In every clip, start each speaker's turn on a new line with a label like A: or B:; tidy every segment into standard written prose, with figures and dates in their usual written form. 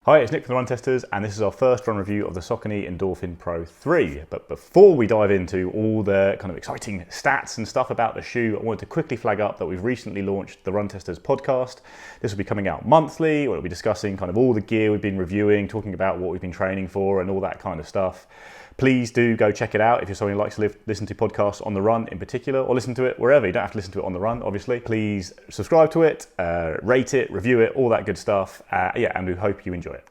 A: Hi, it's Nick from the Run Testers, and this is our first run review of the Saucony Endorphin Pro 3. But before we dive into all the kind of exciting stats and stuff about the shoe, I wanted to quickly flag up that we've recently launched the Run Testers podcast. This will be coming out monthly. We'll be discussing kind of all the gear we've been reviewing, talking about what we've been training for and all that kind of stuff. Please do go check it out if you're someone who likes to listen to podcasts on the run in particular, or listen to it wherever. You don't have to listen to it on the run, obviously. Please subscribe to it, rate it, review it, all that good stuff. And we hope you enjoy it.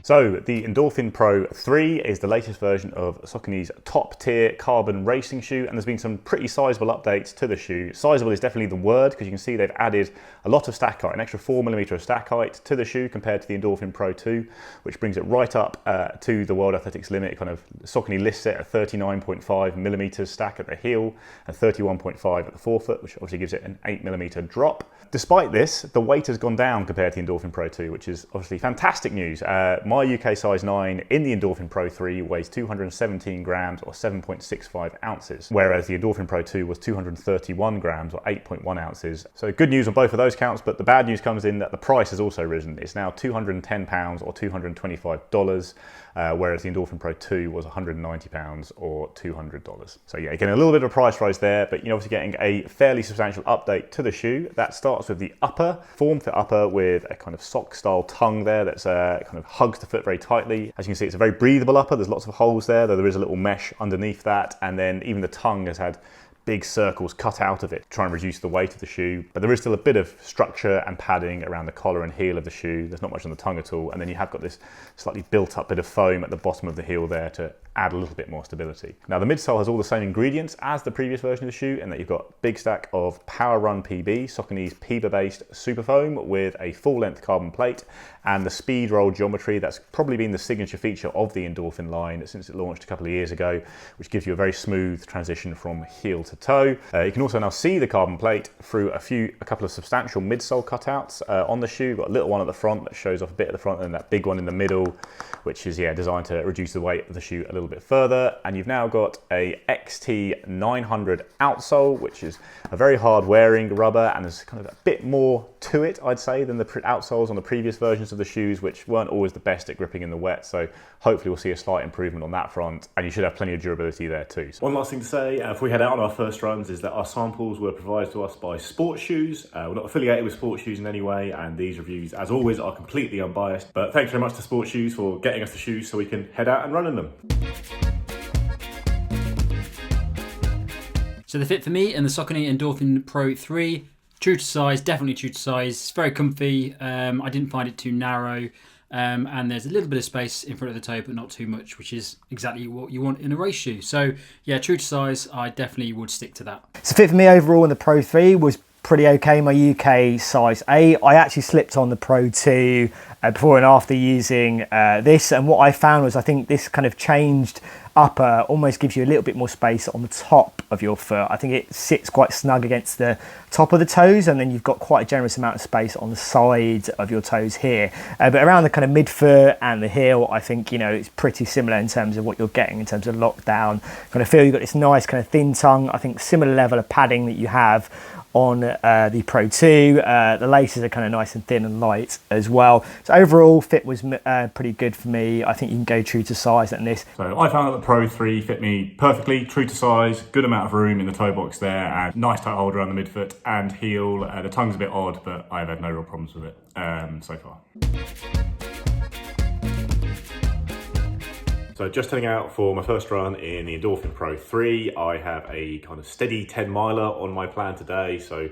A: So the Endorphin Pro 3 is the latest version of Saucony's top tier carbon racing shoe, and there's been some pretty sizable updates to the shoe. Sizable is definitely the word, because you can see they've added a lot of stack height, an extra 4mm of stack height to the shoe compared to the Endorphin Pro 2, which brings it right up to the World Athletics limit. Kind of Saucony lists it at 39.5mm stack at the heel and 31.5 at the forefoot, which obviously gives it an 8mm drop. Despite this, the weight has gone down compared to the Endorphin Pro 2, which is obviously fantastic news. My UK size 9 in the Endorphin Pro 3 weighs 217 grams or 7.65 ounces, whereas the Endorphin Pro 2 was 231 grams or 8.1 ounces. So good news on both of those counts, but the bad news comes in that the price has also risen. It's now £210 or $225, whereas the Endorphin Pro 2 was £190 or $200. So yeah, again, a little bit of a price rise there, but you're obviously getting a fairly substantial update to the shoe. That starts with the upper, form-fit upper with a kind of sock-style tongue there that's kind of hugs the foot very tightly. As you can see, it's a very breathable upper. There's lots of holes there, though there is a little mesh underneath that, and then even the tongue has had big circles cut out of it to try and reduce the weight of the shoe. But there is still a bit of structure and padding around the collar and heel of the shoe. There's not much on the tongue at all. And then you have got this slightly built up bit of foam at the bottom of the heel there to add a little bit more stability. Now the midsole has all the same ingredients as the previous version of the shoe, in that you've got big stack of Power Run PB, Saucony's PIBA based super foam with a full length carbon plate, and the speed roll geometry that's probably been the signature feature of the Endorphin line since it launched a couple of years ago, which gives you a very smooth transition from heel to toe. You can also now see the carbon plate through a couple of substantial midsole cutouts on the shoe. You've got a little one at the front that shows off a bit at the front, and that big one in the middle, which is designed to reduce the weight of the shoe a little bit further. And you've now got a XT900 outsole, which is a very hard wearing rubber, and there's kind of a bit more to it, I'd say, than the outsoles on the previous versions of the shoes, which weren't always the best at gripping in the wet. So hopefully we'll see a slight improvement on that front, and you should have plenty of durability there too. So one last thing to say, if we head out on our first runs, is that our samples were provided to us by Sports Shoes. We're not affiliated with Sports Shoes in any way, and these reviews, as always, are completely unbiased. But thanks very much to Sports Shoes for getting us the shoes so we can head out and run in them.
B: So the fit for me and the Saucony Endorphin Pro 3, true to size, definitely true to size. It's very comfy. I didn't find it too narrow. And there's a little bit of space in front of the toe, but not too much, which is exactly what you want in a race shoe. So yeah, true to size, I definitely would stick to that.
C: So fit for me overall in the Pro 3 was pretty okay. My UK size 8. I actually slipped on the Pro 2 before and after using this, and what I found was I think this kind of changed upper almost gives you a little bit more space on the top of your foot. I think it sits quite snug against the top of the toes, and then you've got quite a generous amount of space on the side of your toes here. But around the kind of midfoot and the heel, I think, it's pretty similar in terms of what you're getting in terms of lockdown. Kind of feel you've got this nice kind of thin tongue. I think similar level of padding that you have on the Pro 2. The laces are kind of nice and thin and light as well. So overall, fit was pretty good for me. I think you can go true to size on this.
A: So I found that the Pro 3 fit me perfectly, true to size, good amount of room in the toe box there, and nice tight hold around the midfoot and heel. The tongue's a bit odd, but I've had no real problems with it so far. So just heading out for my first run in the Endorphin Pro 3. I have a kind of steady 10 miler on my plan today. So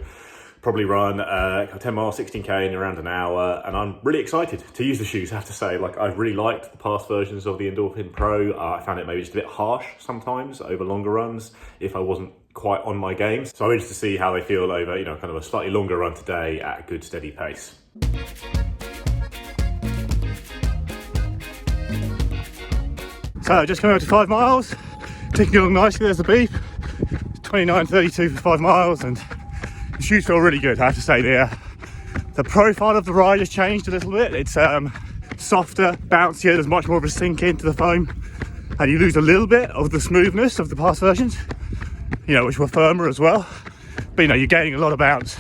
A: probably run 10 miles, 16k in around an hour. And I'm really excited to use the shoes, I have to say. I've really liked the past versions of the Endorphin Pro. I found it maybe just a bit harsh sometimes over longer runs if I wasn't quite on my game. So I'm interested to see how they feel over, kind of a slightly longer run today at a good steady pace. So just coming up to 5 miles, ticking along nicely. There's the beep, 29.32 for 5 miles, and the shoes feel really good. I have to say The profile of the ride has changed a little bit. It's softer, bouncier, there's much more of a sink into the foam, and you lose a little bit of the smoothness of the past versions, you know, which were firmer as well. But you know, you're gaining a lot of bounce,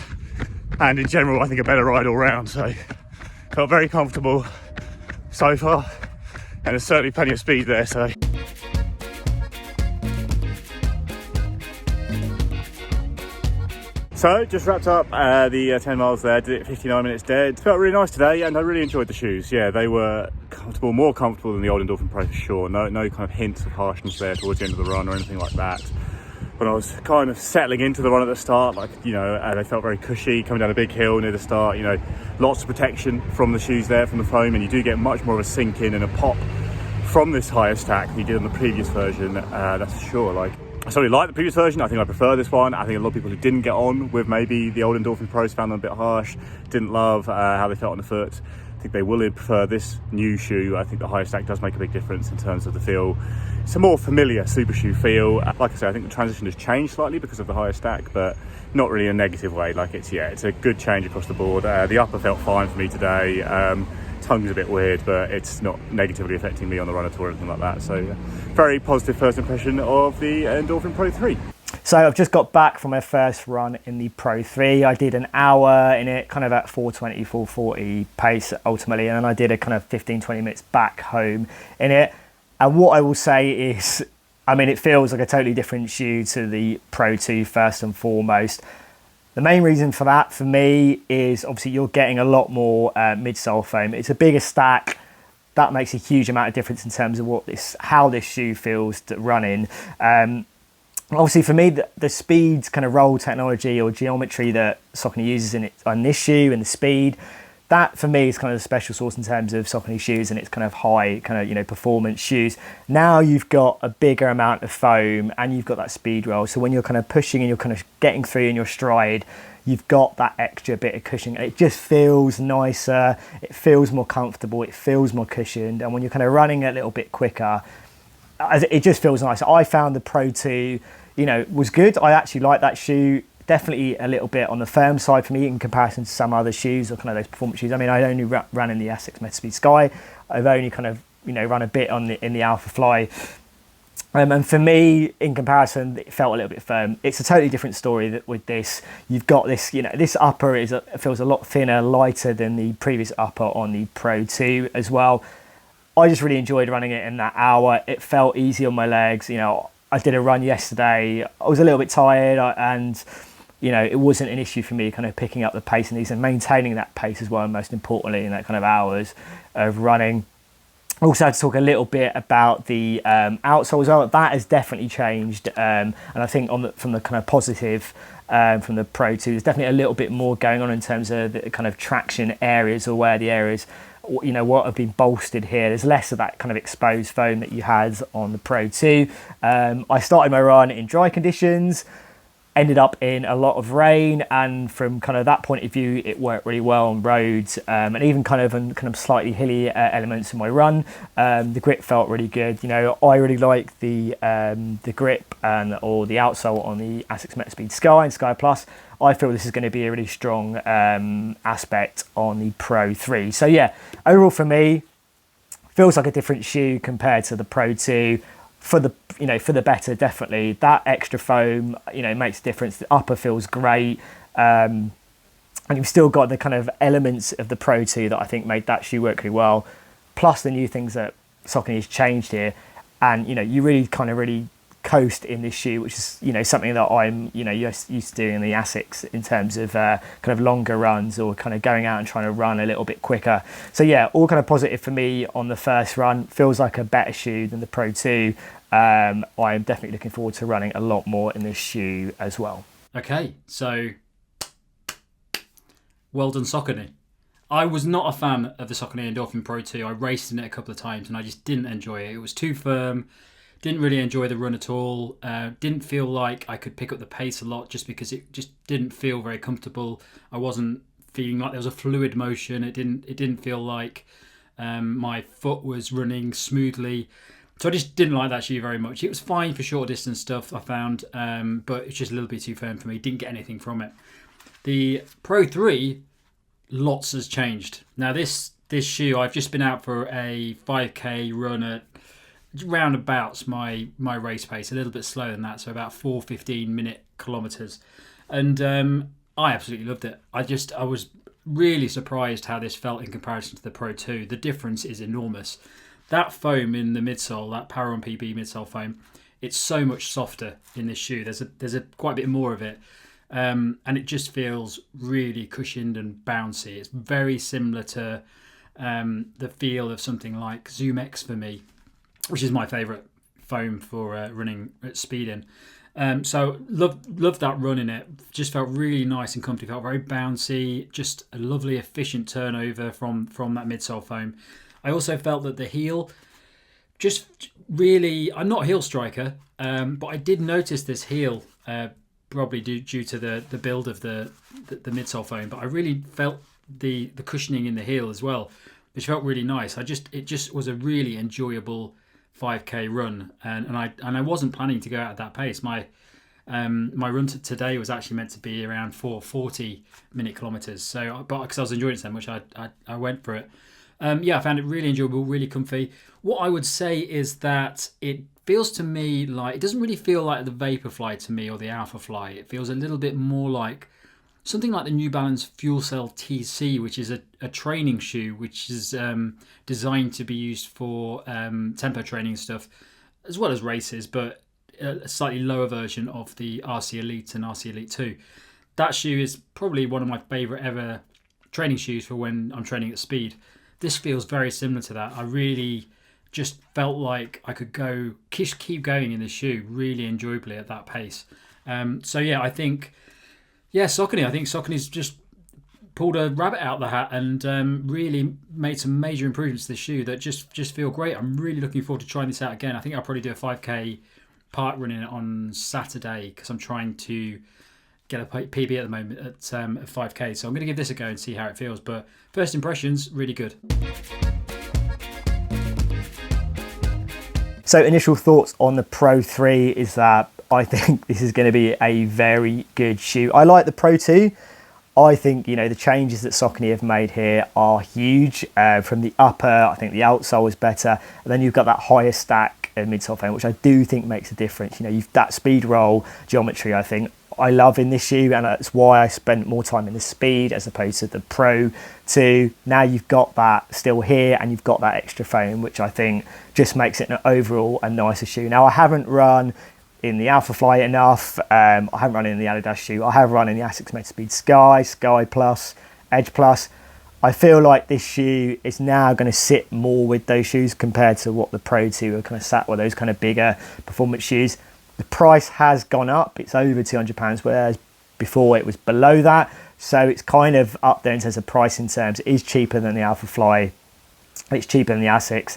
A: and in general, I think a better ride all round. So felt very comfortable so far, and there's certainly plenty of speed there. So. So, just wrapped up the 10 miles there, did it 59 minutes dead. Felt really nice today, and I really enjoyed the shoes. Yeah, they were comfortable, more comfortable than the old Endorphin Pro for sure. No kind of hints of harshness there towards the end of the run or anything like that. When I was kind of settling into the run at the start, like, you know, they felt very cushy, coming down a big hill near the start, you know, lots of protection from the shoes there, from the foam, and you do get much more of a sink in and a pop from this higher stack than you did on the previous version, that's for sure. Like, I certainly like the previous version. I think I prefer this one. I think a lot of people who didn't get on with maybe the old Endorphin Pros found them a bit harsh, didn't love how they felt on the foot. I think they will prefer this new shoe. I think the higher stack does make a big difference in terms of the feel. It's a more familiar super shoe feel. Like I say, I think the transition has changed slightly because of the higher stack, but not really in a negative way. Like, it's a good change across the board. The upper felt fine for me today. Tongue's a bit weird, but it's not negatively affecting me on the run at all or anything like that. So very positive first impression of the Endorphin Pro 3.
C: So I've just got back from my first run in the Pro 3. I did an hour in it, kind of at 420, 440 pace ultimately, and then I did a kind of 15-20 minutes back home in it. And what I will say is, I mean, it feels like a totally different shoe to the Pro 2 first and foremost. The main reason for that, for me, is obviously you're getting a lot more midsole foam. It's a bigger stack. That makes a huge amount of difference in terms of how this shoe feels to run in. Obviously, for me, the speed kind of roll technology or geometry that Saucony uses on this shoe and the speed, that for me is kind of the special sauce in terms of Saucony shoes and its kind of high kind of, you know, performance shoes. Now you've got a bigger amount of foam and you've got that speed roll. So when you're kind of pushing and you're kind of getting through in your stride, you've got that extra bit of cushioning. It just feels nicer. It feels more comfortable. It feels more cushioned. And when you're kind of running a little bit quicker, it just feels nicer. I found the Pro 2, you know, was good. I actually like that shoe. Definitely a little bit on the firm side for me in comparison to some other shoes or kind of those performance shoes. I mean, I only ran in the Asics Metaspeed Sky. I've only kind of, you know, run a bit in the Alpha Fly. And for me, in comparison, it felt a little bit firm. It's a totally different story with this. You've got this, you know, this upper feels a lot thinner, lighter than the previous upper on the Pro 2 as well. I just really enjoyed running it in that hour. It felt easy on my legs. You know, I did a run yesterday. I was a little bit tired and, you know, it wasn't an issue for me kind of picking up the pace in these and maintaining that pace as well, and most importantly in that kind of hours of running. I also had to talk a little bit about the outsole as well. That has definitely changed, and I think from the kind of positive from the Pro 2, there's definitely a little bit more going on in terms of the kind of traction areas, or where the areas, you know, what have been bolstered here. There's less of that kind of exposed foam that you had on the Pro 2. I started my run in dry conditions, ended up in a lot of rain, and from kind of that point of view, it worked really well on roads, and even kind of slightly hilly elements in my run. The grip felt really good. You know, I really like the grip or the outsole on the Asics Metaspeed Sky and Sky Plus. I feel this is going to be a really strong aspect on the Pro 3. So yeah, overall for me, feels like a different shoe compared to the Pro 2. For the better, definitely. That extra foam, you know, makes a difference. The upper feels great, and you've still got the kind of elements of the Pro 2 that I think made that shoe work really well, plus the new things that Saucony has changed here. And, you know, you really coast in this shoe, which is, you know, something that I'm, you know, used to doing in the Asics in terms of kind of longer runs, or kind of going out and trying to run a little bit quicker. So yeah, all kind of positive for me on the first run. Feels like a better shoe than the Pro 2. I'm definitely looking forward to running a lot more in this shoe as well.
B: Okay, so well done, Saucony. I was not a fan of the Saucony Endorphin Pro 2. I raced in it a couple of times and I just didn't enjoy it. It was too firm. Didn't really enjoy the run at all. Didn't feel like I could pick up the pace a lot, just because it just didn't feel very comfortable. I wasn't feeling like there was a fluid motion. It didn't feel like my foot was running smoothly. So I just didn't like that shoe very much. It was fine for short distance stuff, I found, but it's just a little bit too firm for me. Didn't get anything from it. The Pro 3 lots has changed. Now this shoe, I've just been out for a 5k run at roundabouts my race pace, a little bit slower than that, so about 4:15 kilometers, and I absolutely loved it. I was really surprised how this felt in comparison to the Pro 2. The difference is enormous. That foam in the midsole, that Power-On PB midsole foam, it's so much softer in this shoe. There's a quite a bit more of it, and it just feels really cushioned and bouncy. It's very similar to the feel of something like Zoom X for me, which is my favourite foam for running at speed in. So loved that run in it. Just felt really nice and comfy. Felt very bouncy. Just a lovely, efficient turnover from that midsole foam. I also felt that the heel, just really, I'm not a heel striker, but I did notice this heel, probably due to the build of the midsole foam. But I really felt the cushioning in the heel as well, which felt really nice. It just was a really enjoyable 5k run, and I wasn't planning to go out at that pace. My run today was actually meant to be around 4:40 kilometers. So, but because I was enjoying it so much, I went for it. I found it really enjoyable, really comfy. What I would say is that it feels to me like, it doesn't really feel like the Vaporfly to me or the Alphafly. It feels a little bit more like something like the New Balance Fuel Cell TC, which is a training shoe, which is designed to be used for tempo training stuff, as well as races, but a slightly lower version of the RC Elite and RC Elite 2. That shoe is probably one of my favourite ever training shoes for when I'm training at speed. This feels very similar to that. I really just felt like I could keep going in this shoe really enjoyably at that pace. I think Saucony's just pulled a rabbit out of the hat and really made some major improvements to the shoe that just feel great. I'm really looking forward to trying this out again. I think I'll probably do a 5k park run in it on Saturday because I'm trying to get a PB at the moment at 5k. So I'm going to give this a go and see how it feels. But first impressions, really good.
C: So initial thoughts on the Pro 3 is that I think this is going to be a very good shoe. I like the Pro 2. I think, the changes that Saucony have made here are huge. From the upper, I think the outsole is better. And then you've got that higher stack midsole foam, which I do think makes a difference. You've that speed roll geometry, I think, I love in this shoe, and that's why I spent more time in the speed as opposed to the Pro 2. Now you've got that still here, and you've got that extra foam, which I think just makes it an overall a nicer shoe. Now I haven't run in the Alphafly enough. I haven't run in the Adidas shoe. I have run in the Asics Metaspeed Sky Plus, Edge Plus. I feel like this shoe is now going to sit more with those shoes compared to what the Pro 2 are kind of sat with, those kind of bigger performance shoes. The price has gone up. It's over £200, whereas before it was below that. So it's kind of up there in terms of price in terms. It is cheaper than the Alphafly. It's cheaper than the Asics.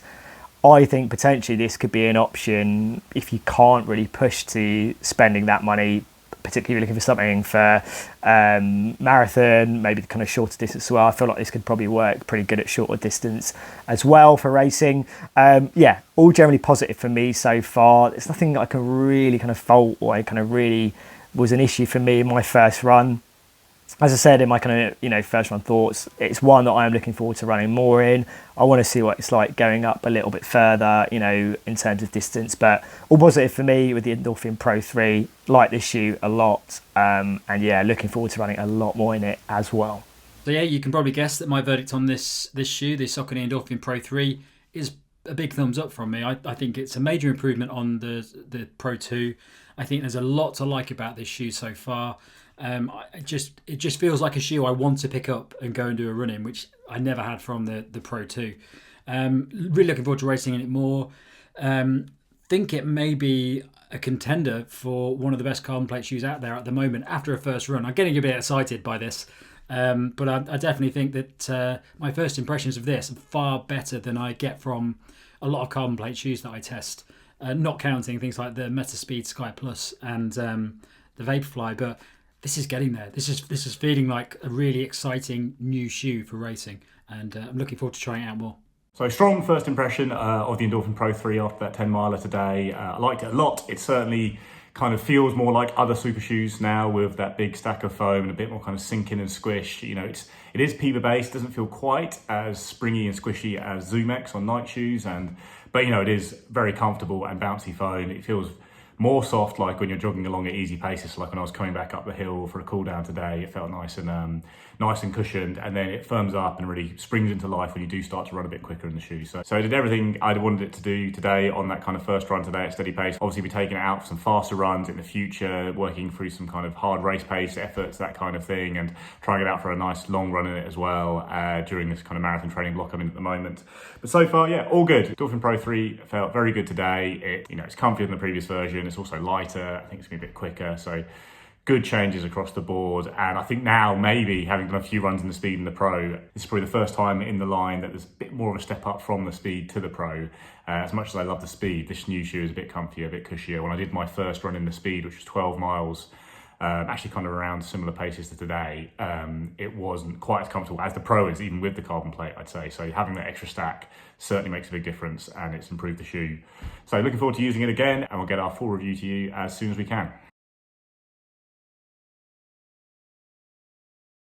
C: I think potentially this could be an option if you can't really push to spending that money, particularly looking for something for marathon, maybe the kind of shorter distance as well. I feel like this could probably work pretty good at shorter distance as well for racing. All generally positive for me so far. There's nothing I can really kind of fault or I kind of really was an issue for me in my first run. As I said in my kind of first run thoughts, it's one that I am looking forward to running more in. I want to see what it's like going up a little bit further, in terms of distance. But all positive for me with the Endorphin Pro 3. Like this shoe a lot, looking forward to running a lot more in it as well.
B: So you can probably guess that my verdict on this shoe, the Saucony Endorphin Pro 3, is a big thumbs up from me. I think it's a major improvement on the Pro 2. I think there's a lot to like about this shoe so far. It just feels like a shoe I want to pick up and go and do a run in, which I never had from the Pro 2. Really looking forward to racing in it more. Think it may be a contender for one of the best carbon plate shoes out there at the moment after a first run. I'm getting a bit excited by this, but I definitely think that my first impressions of this are far better than I get from a lot of carbon plate shoes that I test, not counting things like the Metaspeed Sky Plus and the Vaporfly, but this is getting there. This is feeling like a really exciting new shoe for racing, and I'm looking forward to trying it out more.
A: So strong first impression of the Endorphin Pro 3 after that 10 miler today. I liked it a lot. It certainly kind of feels more like other super shoes now, with that big stack of foam and a bit more kind of sink in and squish. You know, it is PIBA based, doesn't feel quite as springy and squishy as ZoomX on Nike shoes, but you know, it is very comfortable and bouncy foam. It feels more soft, like when you're jogging along at easy paces. So like when I was coming back up the hill for a cool down today, it felt nice and cushioned, and then it firms up and really springs into life when you do start to run a bit quicker in the shoe. So it did everything I wanted it to do today on that kind of first run today at steady pace. Obviously, be taking it out for some faster runs in the future, working through some kind of hard race pace efforts, that kind of thing, and trying it out for a nice long run in it as well during this kind of marathon training block I'm in at the moment. But so far, yeah, all good. Endorphin Pro 3 felt very good today. It's comfier than the previous version. It's also lighter. I think it's gonna be a bit quicker. So good changes across the board. And I think now, maybe having done a few runs in the Speed and the Pro, this is probably the first time in the line that there's a bit more of a step up from the Speed to the Pro. As much as I love the Speed, this new shoe is a bit comfier, a bit cushier. When I did my first run in the Speed, which was 12 miles, actually kind of around similar paces to today, it wasn't quite as comfortable as the Pro is, even with the carbon plate, I'd say. So having that extra stack certainly makes a big difference, and it's improved the shoe. So looking forward to using it again, and we'll get our full review to you as soon as we can.